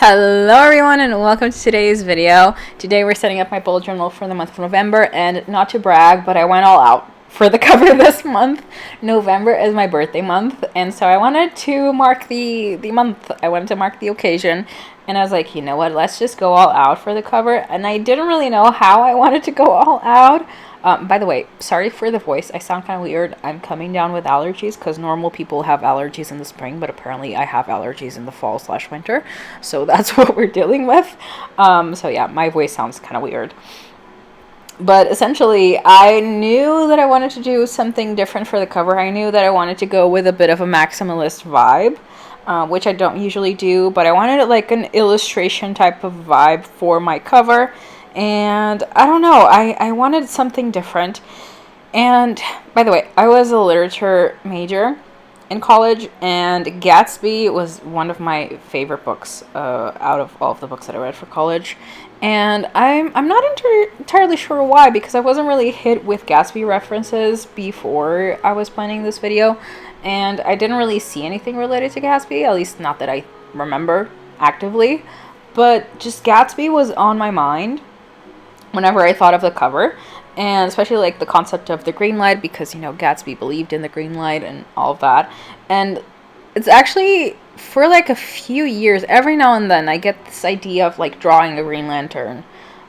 Hello everyone and welcome to today's video. Today we're setting up my bullet journal for the month of November, and not to brag, but I went all out for the cover this month. November is my birthday month, and so I wanted to mark the month. I wanted to mark the occasion, and I was like, you know what, let's just go all out for the cover. And I didn't really know how I wanted to go all out. By the way, sorry for the voice. I sound kind of weird. I'm coming down with allergies because normal people have allergies in the spring, but apparently I have allergies in the fall/winter. So that's what we're dealing with. So yeah, my voice sounds kind of weird. But essentially, I knew that I wanted to do something different for the cover. I knew that I wanted to go with a bit of a maximalist vibe, which I don't usually do, but I wanted it like an illustration type of vibe for my cover. And I don't know, I wanted something different. And by the way, I was a literature major in college, and Gatsby was one of my favorite books out of all of the books that I read for college. And I'm not entirely sure why, because I wasn't really hit with Gatsby references before I was planning this video, and I didn't really see anything related to Gatsby, at least not that I remember actively. But just Gatsby was on my mind whenever I thought of the cover, and especially like the concept of the green light, because, you know, Gatsby believed in the green light and all of that. And it's actually, for like a few years, every now and then I get this idea of like drawing a Green Lantern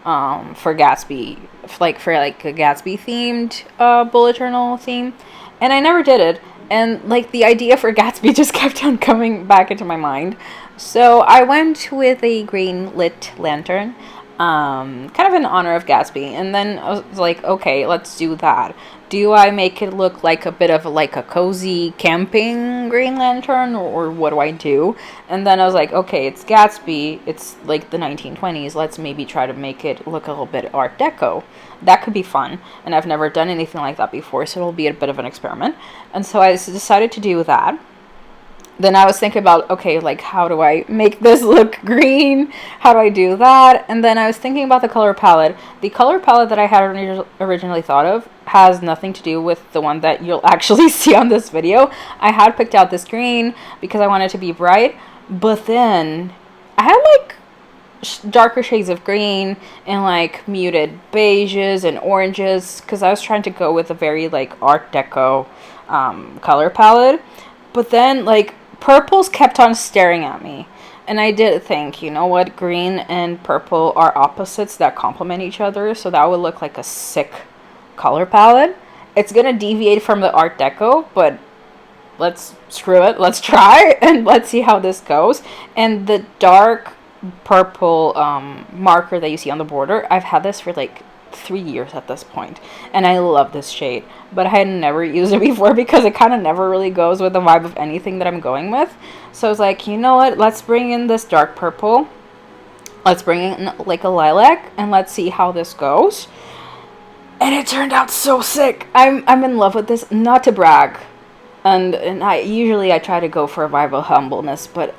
for Gatsby, for a Gatsby themed bullet journal theme, and I never did it. And like the idea for Gatsby just kept on coming back into my mind, so I went with a green lit lantern, kind of in honor of Gatsby. And then I was like, okay, let's do that. Do I make it look like a bit of like a cozy camping Green Lantern, or what do I do? And then I was like, okay, it's Gatsby, it's like the 1920s, let's maybe try to make it look a little bit Art Deco. That could be fun, and I've never done anything like that before, so it'll be a bit of an experiment. And so I decided to do that. Then I was thinking about, okay, like, how do I make this look green? How do I do that? And then I was thinking about the color palette. The color palette that I had originally thought of has nothing to do with the one that you'll actually see on this video. I had picked out this green because I wanted it to be bright, but then I had like darker shades of green and like muted beiges and oranges, because I was trying to go with a very like Art Deco color palette. But then like purples kept on staring at me, and I did think, you know what, green and purple are opposites that complement each other, so that would look like a sick color palette. It's gonna deviate from the Art Deco, but let's screw it, let's try and let's see how this goes. And the dark purple marker that you see on the border, I've had this for like 3 years at this point, and I love this shade, but I had never used it before because it kind of never really goes with the vibe of anything that I'm going with. So I was like, you know what, let's bring in this dark purple, let's bring in like a lilac, and let's see how this goes. And it turned out so sick. I'm in love with this, not to brag, and I try to go for a vibe of humbleness, but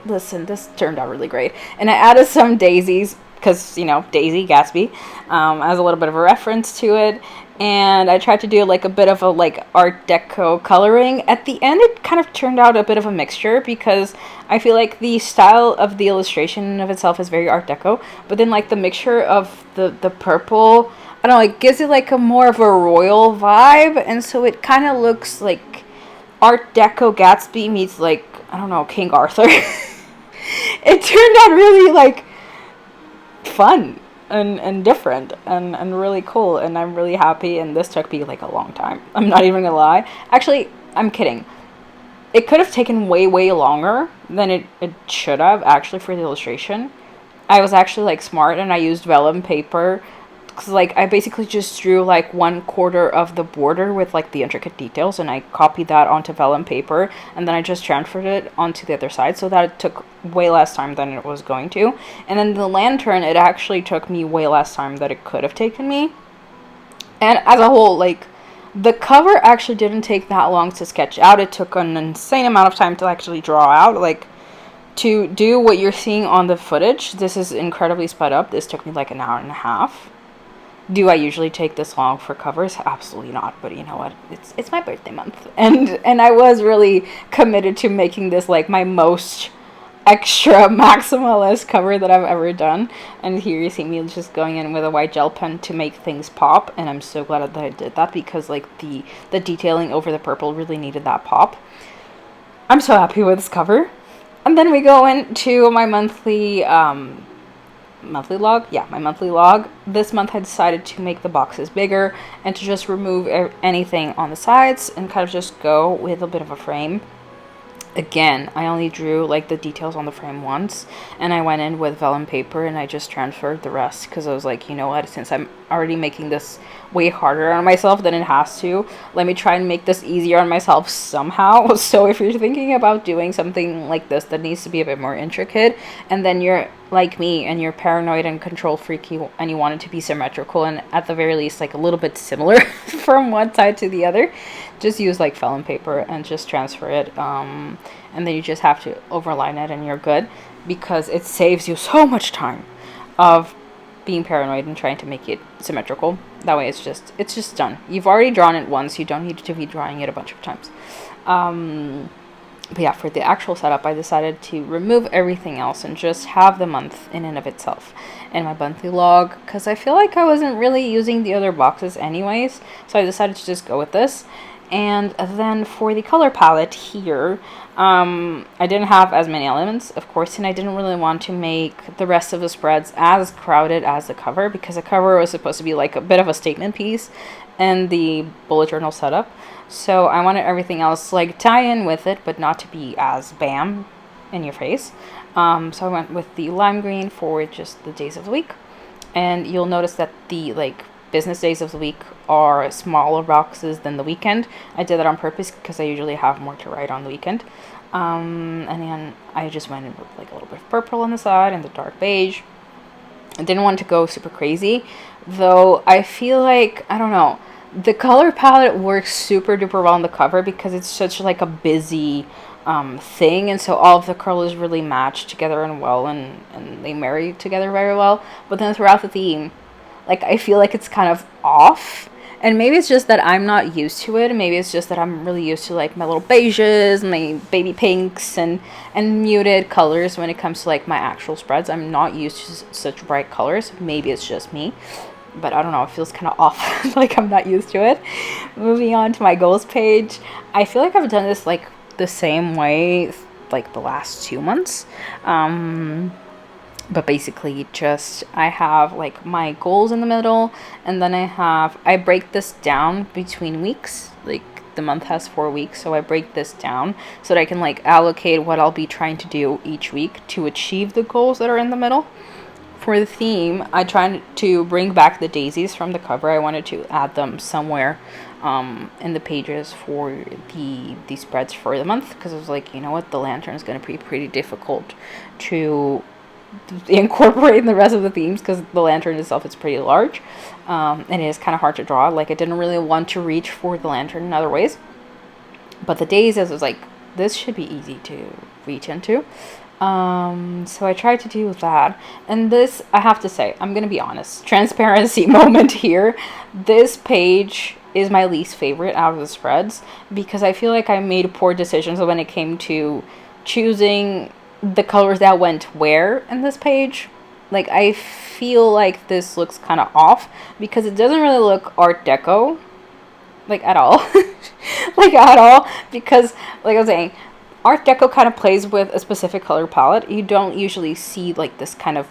listen, this turned out really great. And I added some daisies, because, you know, Daisy, Gatsby, as a little bit of a reference to it. And I tried to do like a bit of a like Art Deco coloring. At the end, it kind of turned out a bit of a mixture, because I feel like the style of the illustration of itself is very Art Deco, but then like the mixture of the purple, I don't know, it gives it like a more of a royal vibe, and so it kind of looks like Art Deco Gatsby meets like, I don't know, King Arthur. It turned out really like fun and different and really cool, and I'm really happy. And this took me like a long time, I'm not even gonna lie. Actually, I'm kidding, it could have taken way longer than it should have, actually, for the illustration. I was actually like smart, and I used vellum paper, because like I basically just drew like 1/4 of the border with like the intricate details, and I copied that onto vellum paper, and then I just transferred it onto the other side, so that it took way less time than it was going to. And then the lantern, it actually took me way less time than it could have taken me. And as a whole, like, the cover actually didn't take that long to sketch out. It took an insane amount of time to actually draw out. Like, to do what you're seeing on the footage, this is incredibly sped up. This took me like an hour and a half. Do I usually take this long for covers? Absolutely not. But you know what? It's my birthday month, and I was really committed to making this like my most extra maximalist cover that I've ever done. And here you see me just going in with a white gel pen to make things pop, and I'm so glad that I did that, because like the detailing over the purple really needed that pop. I'm so happy with this cover. And then we go into my monthly log. Yeah, my monthly log. This month I decided to make the boxes bigger and to just remove anything on the sides and kind of just go with a bit of a frame. Again, I only drew like the details on the frame once, and I went in with vellum paper and I just transferred the rest, because I was like, you know what, since I'm already making this way harder on myself than it has to, let me try and make this easier on myself somehow. So if you're thinking about doing something like this that needs to be a bit more intricate, and then you're like me and you're paranoid and control freaky and you want it to be symmetrical and at the very least like a little bit similar from one side to the other, just use like vellum paper and just transfer it, and then you just have to overline it and you're good, because it saves you so much time of being paranoid and trying to make it symmetrical. That way it's just done. You've already drawn it once, you don't need to be drawing it a bunch of times. But yeah, for the actual setup, I decided to remove everything else and just have the month in and of itself in my monthly log, because I feel like I wasn't really using the other boxes anyways, so I decided to just go with this. And then for the color palette here, I didn't have as many elements, of course, and I didn't really want to make the rest of the spreads as crowded as the cover, because the cover was supposed to be like a bit of a statement piece and the bullet journal setup. So I wanted everything else like tie in with it, but not to be as bam in your face. So I went with the lime green for just the days of the week. And you'll notice that the like business days of the week are smaller boxes than the weekend. I did that on purpose because I usually have more to write on the weekend. And then I just went in with like a little bit of purple on the side and the dark beige. I didn't want to go super crazy, though. I feel like, I don't know, the color palette works super duper well on the cover because it's such like a busy thing, and so all of the colors really match together and well, and they marry together very well. But then throughout the theme, like, I feel like it's kind of off, and maybe it's just that I'm not used to it. Maybe it's just that I'm really used to like my little beiges, my baby pinks, and muted colors when it comes to like my actual spreads. I'm not used to such bright colors. Maybe it's just me, but I don't know, it feels kind of off. Like I'm not used to it. Moving on to my goals page, I feel like I've done this like the same way like the last 2 months. But basically just I have like my goals in the middle, and then I break this down between weeks. Like the month has 4 weeks, so I break this down so that I can like allocate what I'll be trying to do each week to achieve the goals that are in the middle. For the theme, I tried to bring back the daisies from the cover. I wanted to add them somewhere in the pages for the spreads for the month, because I was like, you know what, the lantern is going to be pretty difficult to incorporate in the rest of the themes, because the lantern itself is pretty large, and it is kind of hard to draw. Like I didn't really want to reach for the lantern in other ways, but the daisies was like, this should be easy to reach into. So I tried to do that, and this, I have to say, I'm gonna be honest, transparency moment here, this page is my least favorite out of the spreads, because I feel like I made poor decisions when it came to choosing the colors that went where in this page. Like I feel like this looks kind of off, because it doesn't really look Art Deco, like at all. Like at all, because like I was saying, Art Deco kind of plays with a specific color palette. You don't usually see like this kind of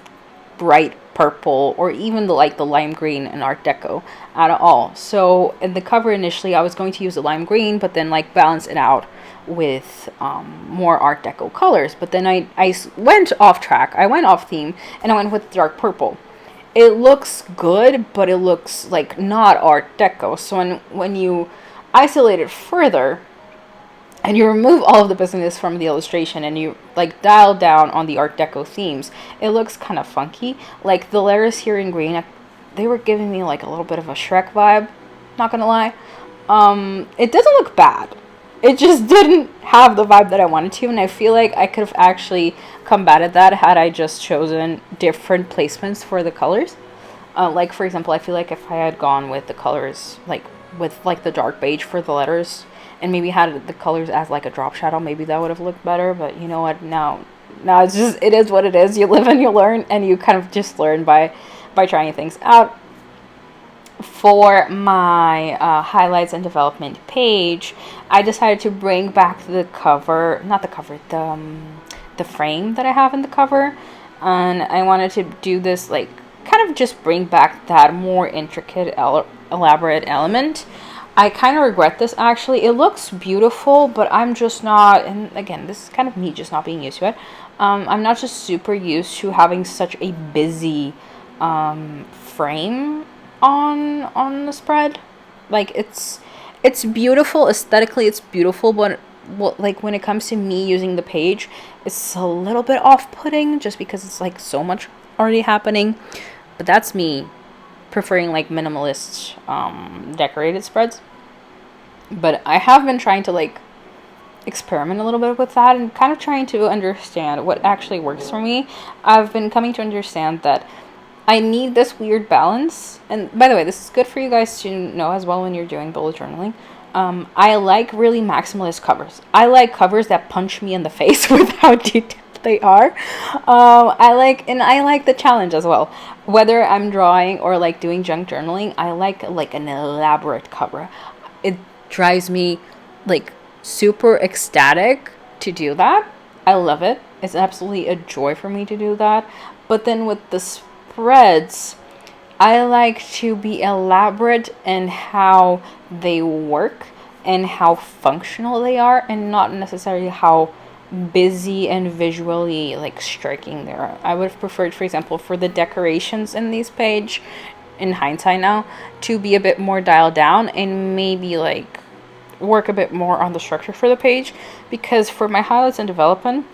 bright purple or even the lime green in Art Deco at all. So in the cover initially I was going to use the lime green, but then like balance it out with more Art Deco colors. But then I went off track, I went off theme, and I went with dark purple. It looks good, but it looks like not Art Deco. So when you isolate it further and you remove all of the business from the illustration and you like dial down on the Art Deco themes, it looks kind of funky. Like the letters here in green, they were giving me like a little bit of a Shrek vibe, not gonna lie. It doesn't look bad, it just didn't have the vibe that I wanted to, and I feel like I could have actually combated that had I just chosen different placements for the colors. Like for example, I feel like if I had gone with the colors like with like the dark beige for the letters, and maybe had the colors as like a drop shadow, maybe that would have looked better. But you know what, now No, it's just, it is what it is. You live and you learn, and you kind of just learn by trying things out. For my highlights and development page, I decided to bring back the cover, not the cover, the frame that I have in the cover, and I wanted to do this, like, kind of just bring back that more intricate, elaborate element. I kind of regret this, actually. It looks beautiful, but I'm just not, and again, this is kind of me just not being used to it. I'm not just super used to having such a busy frame on the spread. Like, it's beautiful aesthetically, it's beautiful, but like when it comes to me using the page, it's a little bit off-putting just because it's like so much already happening. But that's me preferring like minimalist decorated spreads. But I have been trying to like experiment a little bit with that and kind of trying to understand what actually works for me. I've been coming to understand that I need this weird balance. And by the way, this is good for you guys to know as well when you're doing bullet journaling. I like really maximalist covers. I like covers that punch me in the face with how detailed they are. I like the challenge as well. Whether I'm drawing or like doing junk journaling, I like an elaborate cover. It drives me like super ecstatic to do that. I love it. It's absolutely a joy for me to do that. But then with the spreads, I like to be elaborate in how they work and how functional they are, and not necessarily how busy and visually like striking they are. I would have preferred, for example, for the decorations in this page, in hindsight now, to be a bit more dialed down and maybe like work a bit more on the structure for the page, because for my highlights and development,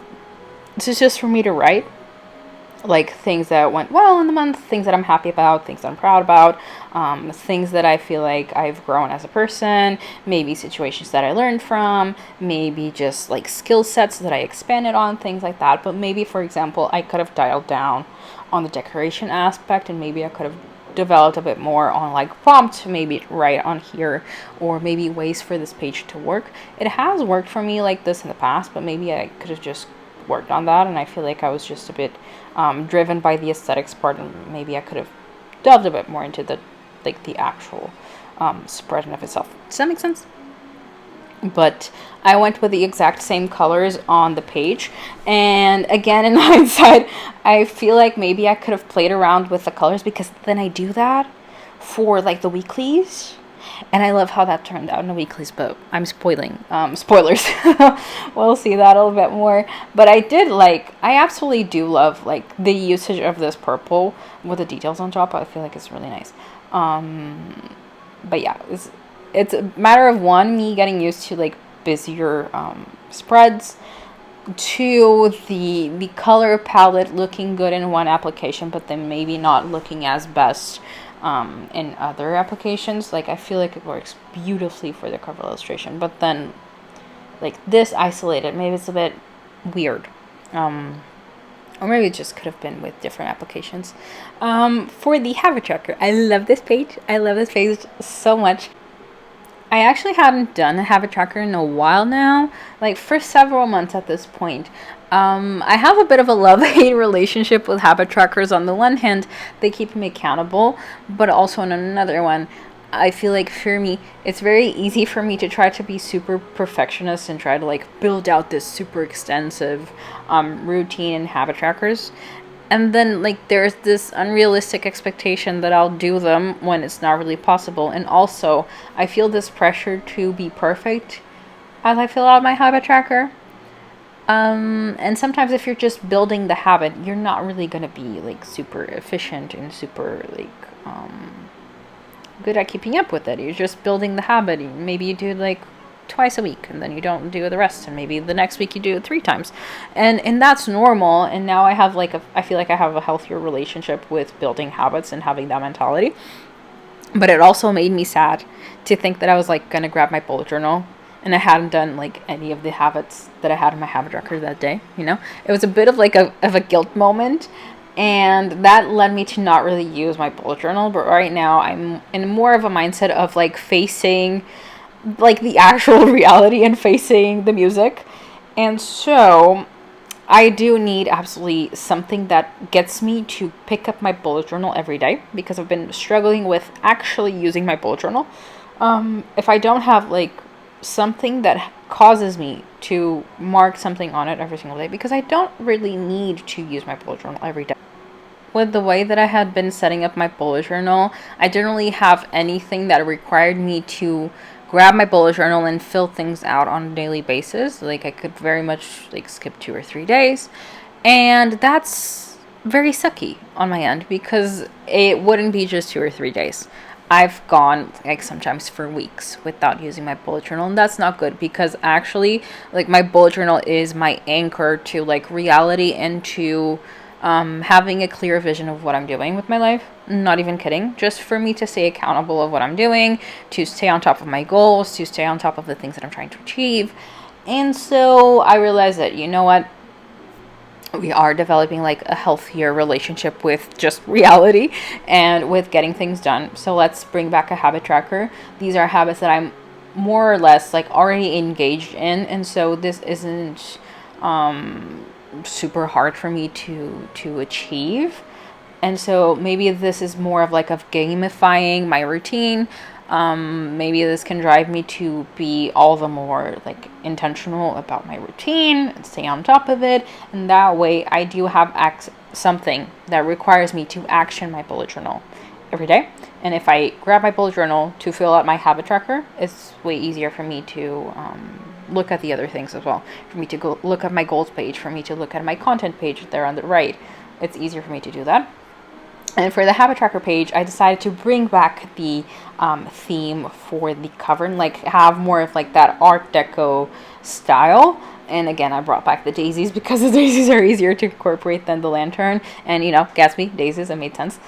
this is just for me to write like things that went well in the month, things that I'm happy about, things that I'm proud about, things that I feel like I've grown as a person, maybe situations that I learned from, maybe just like skill sets that I expanded on, things like that. But maybe, for example, I could have dialed down on the decoration aspect, and maybe I could have developed a bit more on like prompts, maybe right on here, or maybe ways for this page to work. It has worked for me like this in the past, but maybe I could have just worked on that, and I feel like I was just a bit driven by the aesthetics part, and maybe I could have delved a bit more into the actual spread in of itself. Does that make sense? But I went with the exact same colors on the page, and again, in hindsight, I feel like maybe I could have played around with the colors, because then I do that for like the weeklies, and I love how that turned out in the weeklies, but I'm spoiling spoilers. We'll see that a little bit more. But I absolutely do love like the usage of this purple with the details on top. I feel like it's really nice. But yeah, it's a matter of me getting used to like busier spreads, to the color palette looking good in one application, but then maybe not looking as best in other applications. Like, I feel like it works beautifully for the cover illustration, but then like this isolated, maybe it's a bit weird. Or maybe it just could have been with different applications. For the habit tracker, I love this page. I love this page so much. I actually hadn't done a habit tracker in a while now, like for several months at this point. I have a bit of a love-hate relationship with habit trackers. On the one hand, they keep me accountable, but also on another one, I feel like for me, it's very easy for me to try to be super perfectionist and try to like build out this super extensive routine in habit trackers. And then like there's this unrealistic expectation that I'll do them when it's not really possible. And also, I feel this pressure to be perfect as I fill out my habit tracker. And sometimes if you're just building the habit, you're not really going to be like super efficient and super like good at keeping up with it. You're just building the habit. Maybe you do like twice a week and then you don't do the rest, and maybe the next week you do it 3 times, and that's normal. And now I have I feel like I have a healthier relationship with building habits and having that mentality. But it also made me sad to think that I was like gonna grab my bullet journal and I hadn't done like any of the habits that I had in my habit tracker that day. It was a bit of like a guilt moment, and that led me to not really use my bullet journal. But right now I'm in more of a mindset of like facing like the actual reality and facing the music. And so I do need absolutely something that gets me to pick up my bullet journal every day, because I've been struggling with actually using my bullet journal. If I don't have like something that causes me to mark something on it every single day, because I don't really need to use my bullet journal every day. With the way that I had been setting up my bullet journal, I didn't really have anything that required me to grab my bullet journal and fill things out on a daily basis. Like I could very much like skip 2 or 3 days, and that's very sucky on my end, because it wouldn't be just 2 or 3 days. I've gone like sometimes for weeks without using my bullet journal, and that's not good, because actually like my bullet journal is my anchor to like reality and to having a clear vision of what I'm doing with my life. Not even kidding. Just for me to stay accountable of what I'm doing, to stay on top of my goals, to stay on top of the things that I'm trying to achieve. And so I realized that, you know what? We are developing like a healthier relationship with just reality and with getting things done. So let's bring back a habit tracker. These are habits that I'm more or less like already engaged in. And so this isn't super hard for me to achieve, and so maybe this is more of like of gamifying my routine. Maybe this can drive me to be all the more like intentional about my routine and stay on top of it, and that way I do have something that requires me to action my bullet journal every day. And if I grab my bullet journal to fill out my habit tracker, it's way easier for me to look at the other things as well. For me to go look at my goals page, for me to look at my content page there on the right. It's easier for me to do that. And for the habit tracker page, I decided to bring back the theme for the cover and like have more of like that Art Deco style. And again, I brought back the daisies because the daisies are easier to incorporate than the lantern. And, you know, Gatsby, daisies, it made sense.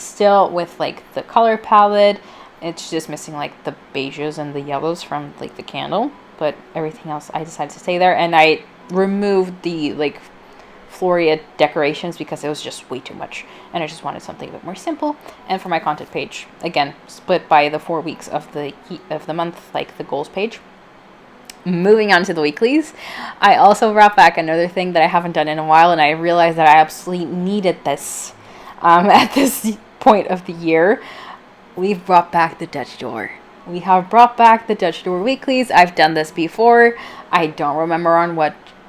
Still with, like, the color palette, it's just missing, like, the beiges and the yellows from, like, the candle. But everything else, I decided to stay there. And I removed the, like, Floria decorations because it was just way too much. And I just wanted something a bit more simple. And for my content page, again, split by the 4 weeks of the month, like the goals page. Moving on to the weeklies, I also brought back another thing that I haven't done in a while, and I realized that I absolutely needed this at this point of the year. We've brought back the Dutch door. We have brought back the Dutch door weeklies. I've done this before. I don't remember on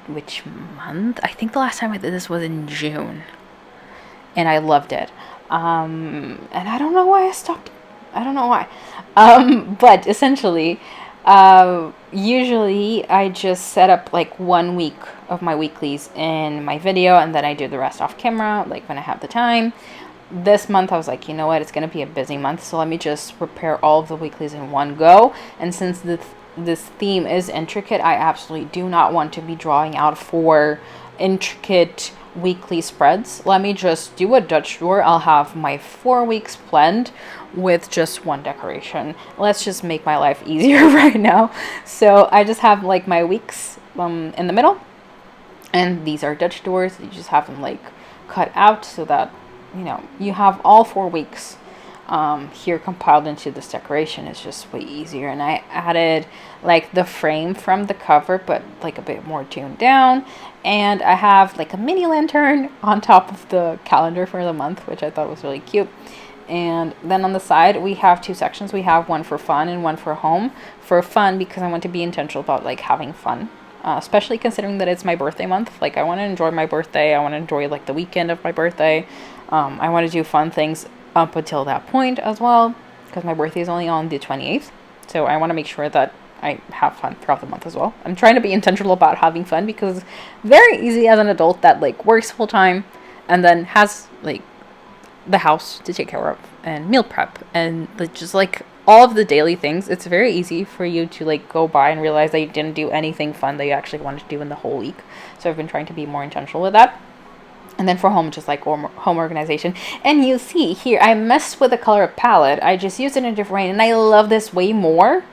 which month. I think the last time I did this was in June, and I loved it. And I don't know why I stopped. I don't know why. But essentially, usually I just set up like 1 week of my weeklies in my video, and then I do the rest off camera, like when I have the time. This month I was like, you know what, it's going to be a busy month, so let me just prepare all of the weeklies in one go. And since this theme is intricate, I absolutely do not want to be drawing out for intricate weekly spreads. Let me just do a Dutch door. I'll have my 4 weeks planned with just one decoration. Let's just make my life easier right now. So I just have like my weeks in the middle, and these are Dutch doors. You just have them like cut out so that, you know, you have all 4 weeks here compiled into this decoration. Is just way easier. And I added like the frame from the cover, but like a bit more tuned down. And I have like a mini lantern on top of the calendar for the month, which I thought was really cute. And then on the side, we have 2 sections. We have one for fun and one for home. For fun, because I want to be intentional about like having fun, especially considering that it's my birthday month. Like I want to enjoy my birthday. I want to enjoy like the weekend of my birthday. I want to do fun things up until that point as well, because my birthday is only on the 28th. So I want to make sure that I have fun throughout the month as well. I'm trying to be intentional about having fun, because very easy as an adult that like works full time and then has like the house to take care of and meal prep and just like all of the daily things. It's very easy for you to like go by and realize that you didn't do anything fun that you actually wanted to do in the whole week. So I've been trying to be more intentional with that. And then for home, just like home organization. And you see here, I messed with the color palette. I just used it in a different way, and I love this way more.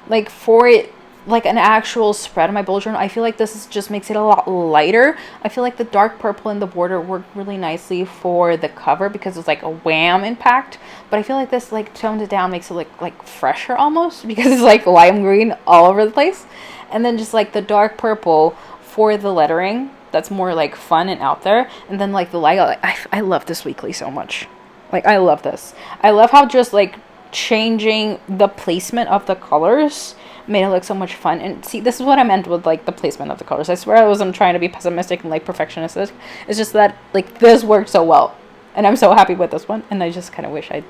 Like for it, like an actual spread on my bullet journal, I feel like just makes it a lot lighter. I feel like the dark purple in the border worked really nicely for the cover because it's like a wham impact. But I feel like this like toned it down, makes it look like fresher almost, because it's like lime green all over the place. And then just like the dark purple for the lettering that's more like fun and out there. And then like the Lego, like I love this weekly so much. Like I love this. I love how just like changing the placement of the colors made it look so much fun. And see, this is what I meant with like the placement of the colors. I swear I wasn't trying to be pessimistic and like perfectionistic. It's just that like this worked so well, and I'm so happy with this one. And I just kind of wish I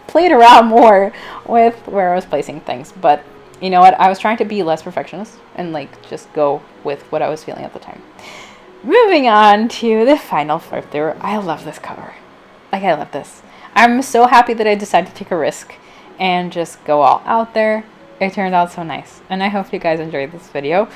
played around more with where I was placing things. But you know what? I was trying to be less perfectionist and like just go with what I was feeling at the time. Moving on to the final flip through. I love this cover. Like I love this. I'm so happy that I decided to take a risk and just go all out there. It turned out so nice, and I hope you guys enjoyed this video.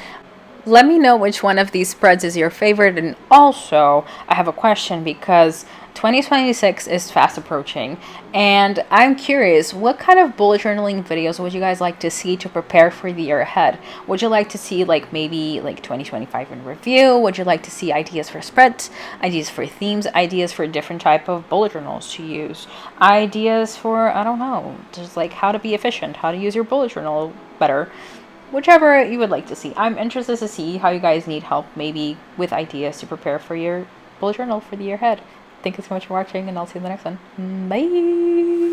Let me know which one of these spreads is your favorite, and also I have a question because 2026 is fast approaching, and I'm curious, what kind of bullet journaling videos would you guys like to see to prepare for the year ahead? Would you like to see like maybe like 2025 in review? Would you like to see ideas for spreads, ideas for themes, ideas for different type of bullet journals to use, ideas for, I don't know, just like how to be efficient, how to use your bullet journal better? Whichever you would like to see. I'm interested to see how you guys need help maybe with ideas to prepare for your bullet journal for the year ahead. Thank you so much for watching, and I'll see you in the next one. Bye!